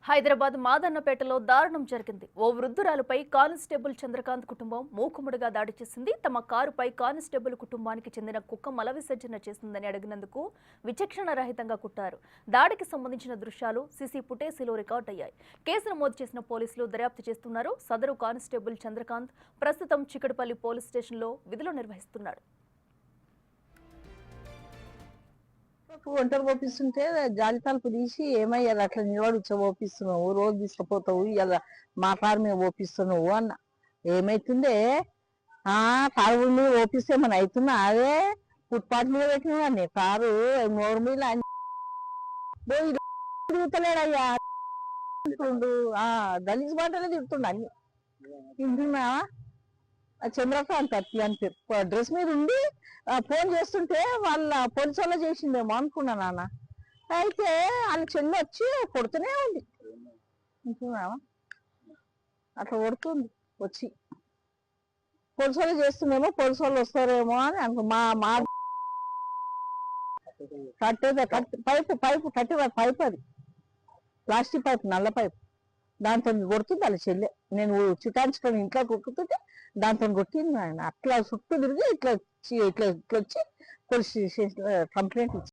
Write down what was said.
హైదరాబాద్ మాదన్నపేటలో దారుణం జరిగింది. ఓ వృద్ధురాలుపై కానిస్టేబుల్ చంద్రకాంత్ కుటుంబం మూకుముడిగా దాడి చేసింది. తమ కారుపై కానిస్టేబుల్ కుటుంబానికి చెందిన కుక్క మల విసర్జన చేసిందని అడిగినందుకు విచక్షణ రహితంగా కుట్టారు. దాడికి సంబంధించిన దృశ్యాలు సీసీ ఫుటేజీలో రికార్డయ్యాయి. కేసు నమోదు చేసిన పోలీసులు దర్యాప్తు చేస్తున్నారు. సదరు కానిస్టేబుల్ చంద్రకాంత్ ప్రస్తుతం చికటపల్లి పోలీస్ స్టేషన్లో విధులు నిర్వహిస్తున్నాడు. ఒంటరి పోపిస్తుంటే జాలి తలుపు తీసి ఏమయ్యారు అట్లా నిలబడి పోపిస్తున్నావు, రోజు తీసుకుపోతావు, ఇలా మా కారు మీద పోపిస్తున్నావు అన్న. ఏమైతుందే కారు మీద పోపిస్తే మన అవుతున్నా అదే ఫుట్పాత్ మీద పెట్టిన కారు నోరు మీద తిరుగుతలేడయ్యా తింటుండు. గలీజ్ మాటనే తింటుండు అన్ని తింటున్నా. చంద్రకాంత్ అట్లా అని డ్రెస్ మీద ఉండి ఫోన్ చేస్తుంటే వాళ్ళ పోలీసు వాళ్ళ చేసిందేమో అనుకున్నా నాన్న. అయితే వాళ్ళ చెల్లి వచ్చి కొడుతూనే ఉంది. అనుకున్నావా అట్లా కొడుతుంది వచ్చి. పోలీసు వాళ్ళు చేస్తుందేమో, పోలీసు వాళ్ళు వస్తారేమో అని అనుకో. మా మా కట్టేదే పైపు పైపు కట్టే పైపు, అది ప్లాస్టిక్ పైపు, నల్ల పైపు, దాంతో కొడుతుంది వాళ్ళ చెల్లె. నేను చిటాంచుకొని ఇంట్లో కొట్టుతుంటే దాంతో కొట్టింది ఆయన. అట్లా చుట్టూ తిరిగి ఇట్లా ఇట్లా ఇట్లా వచ్చి పోలీస్ స్టేషన్ కంప్లైంట్ ఇచ్చి